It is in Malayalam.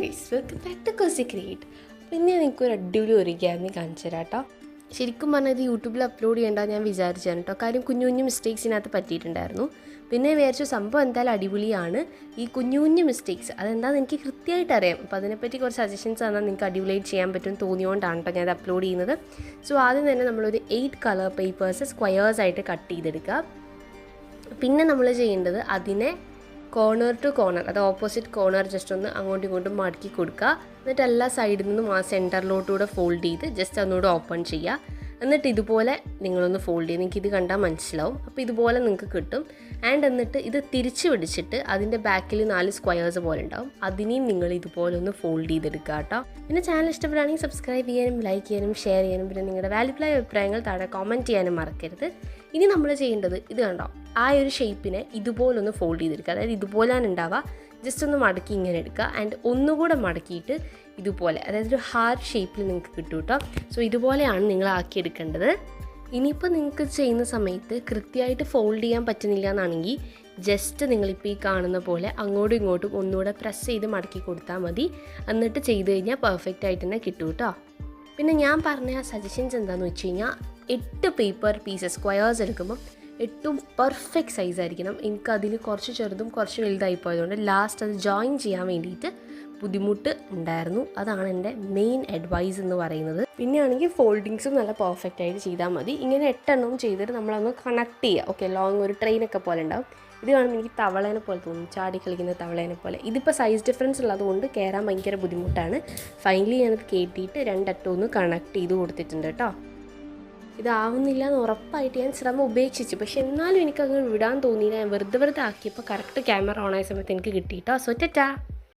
Guys, welcome back to cozy create. പിന്നെ എനിക്കൊരു അടിപൊളി ഒറിഗാമി കാണിച്ചു തരാം കേട്ടോ. ശരിക്കും പറഞ്ഞാൽ ഇത് യൂട്യൂബിൽ അപ്ലോഡ് ചെയ്യേണ്ട ഞാൻ വിചാരിച്ചാണ് കേട്ടോ. കാര്യം കുഞ്ഞു കുഞ്ഞു മിസ്റ്റേക്സിനകത്ത് പറ്റിയിട്ടുണ്ടായിരുന്നു. പിന്നെ വിചാരിച്ചു സംഭവം എന്തായാലും അടിപൊളിയാണ്. ഈ കുഞ്ഞു കുഞ്ഞു മിസ്റ്റേക്സ് അതെന്താണെന്ന് എനിക്ക് കൃത്യമായിട്ട് അറിയാം. അപ്പോൾ അതിനെപ്പറ്റി കുറച്ച് സജഷൻസ് തന്നാൽ നിങ്ങൾക്ക് അടിപൊളിയായിട്ട് ചെയ്യാൻ പറ്റും തോന്നിയോണ്ടാണ് കേട്ടോ ഞാൻ അത് അപ്ലോഡ് ചെയ്യുന്നത്. സോ ആദ്യം തന്നെ നമ്മളൊരു 8 കളർ പേപ്പേഴ്സ് സ്ക്വയേഴ്സായിട്ട് കട്ട് ചെയ്തെടുക്കുക. പിന്നെ നമ്മൾ ചെയ്യേണ്ടത് അതിനെ കോർണർ ടു കോർണർ, അത് ഓപ്പോസിറ്റ് കോർണർ ജസ്റ്റ് ഒന്ന് അങ്ങോട്ടും ഇങ്ങോട്ടും മടക്കി കൊടുക്കുക. എന്നിട്ട് എല്ലാ സൈഡിൽ നിന്നും ആ സെൻറ്ററിലോട്ടുകൂടെ ഫോൾഡ് ചെയ്ത് ജസ്റ്റ് ഒന്നുകൂടെ ഓപ്പൺ ചെയ്യുക. എന്നിട്ട് ഇതുപോലെ നിങ്ങളൊന്ന് ഫോൾഡ് ചെയ്ത് നിങ്ങൾക്ക് ഇത് കണ്ടാൽ മനസ്സിലാവും. അപ്പോൾ ഇതുപോലെ നിങ്ങൾക്ക് കിട്ടും. എന്നിട്ട് ഇത് തിരിച്ച് പിടിച്ചിട്ട് അതിൻ്റെ ബാക്കിൽ 4 സ്ക്വയേഴ്സ് പോലെ ഉണ്ടാവും. അതിനെയും നിങ്ങൾ ഇതുപോലെ ഒന്ന് ഫോൾഡ് ചെയ്തെടുക്കുക കേട്ടോ. പിന്നെ ചാനൽ ഇഷ്ടപ്പെടുകയാണെങ്കിൽ സബ്സ്ക്രൈബ് ചെയ്യാനും ലൈക്ക് ചെയ്യാനും ഷെയർ ചെയ്യാനും പിന്നെ നിങ്ങളുടെ വാല്യുബിളായ അഭിപ്രായങ്ങൾ താഴെ കമൻറ്റ് ചെയ്യാനും മറക്കരുത്. ഇനി നമ്മൾ ചെയ്യേണ്ടത് ഇത് കണ്ടോ, ആ ഒരു ഷേപ്പിനെ ഇതുപോലൊന്ന് ഫോൾഡ് ചെയ്തെടുക്കുക. അതായത് ഇതുപോലെയാണ് ഉണ്ടാവുക. ജസ്റ്റ് ഒന്ന് മടക്കി ഇങ്ങനെ എടുക്കുക. ആൻഡ് ഒന്നുകൂടെ മടക്കിയിട്ട് ഇതുപോലെ, അതായത് ഒരു ഹാർട്ട് ഷേപ്പിൽ നിങ്ങൾക്ക് കിട്ടും കേട്ടോ. സോ ഇതുപോലെയാണ് നിങ്ങൾ ആക്കിയെടുക്കേണ്ടത്. ഇനിയിപ്പോൾ നിങ്ങൾക്ക് ചെയ്യുന്ന സമയത്ത് കൃത്യമായിട്ട് ഫോൾഡ് ചെയ്യാൻ പറ്റുന്നില്ല എന്നാണെങ്കിൽ ജസ്റ്റ് നിങ്ങളിപ്പോൾ ഈ കാണുന്ന പോലെ അങ്ങോട്ടും ഇങ്ങോട്ടും ഒന്നുകൂടെ പ്രസ് ചെയ്ത് മടക്കി കൊടുത്താൽ മതി. എന്നിട്ട് ചെയ്ത് കഴിഞ്ഞാൽ പെർഫെക്റ്റ് ആയിട്ട് തന്നെ കിട്ടും കേട്ടോ. പിന്നെ ഞാൻ പറഞ്ഞ സജഷൻസ് എന്താണെന്ന് വെച്ച് കഴിഞ്ഞാൽ 8 പേപ്പർ പീസസ് സ്ക്വയേഴ്സ് എടുക്കുമ്പം 8ഉം പെർഫെക്റ്റ് സൈസ് ആയിരിക്കണം. എനിക്കതിൽ കുറച്ച് ചെറുതും കുറച്ച് വലുതായി പോയതുകൊണ്ട് ലാസ്റ്റ് അത് ജോയിൻ ചെയ്യാൻ വേണ്ടിയിട്ട് ബുദ്ധിമുട്ട് ഉണ്ടായിരുന്നു. അതാണ് എൻ്റെ മെയിൻ അഡ്വൈസ് എന്ന് പറയുന്നത്. പിന്നെയാണെങ്കിൽ ഫോൾഡിങ്സും നല്ല പെർഫെക്റ്റ് ആയിട്ട് ചെയ്താൽ മതി. ഇങ്ങനെ 8 എണ്ണവും ചെയ്തിട്ട് നമ്മളൊന്ന് കണക്ട് ചെയ്യുക. ഓക്കെ, ലോങ് ഒരു ട്രെയിനൊക്കെ പോലെ ഉണ്ടാവും. ഇത് കാണുമ്പോൾ എനിക്ക് തവളേനെ പോലെ തോന്നും, ചാടി കളിക്കുന്ന തവളേനെ പോലെ. ഇതിപ്പോൾ സൈസ് ഡിഫറൻസ് ഉള്ളതുകൊണ്ട് കയറാൻ ഭയങ്കര ബുദ്ധിമുട്ടാണ്. ഫൈനലി ഞാനത് കയറ്റിയിട്ട് 2 അറ്റവും കണക്ട് ചെയ്ത് കൊടുത്തിട്ടുണ്ട് കേട്ടോ. ഇതാവുന്നില്ല എന്ന് ഉറപ്പായിട്ട് ഞാൻ ശ്രമം ഉപേക്ഷിച്ചു. പക്ഷെ എന്നാലും എനിക്കങ്ങ് വിടാൻ തോന്നിയില്ല. ഞാൻ വെറുതെ ആക്കിയപ്പോൾ കറക്റ്റ് ക്യാമറ ഓൺ ആയ സമയത്ത് എനിക്ക് കിട്ടിയിട്ടോ. സോ ടാറ്റാ.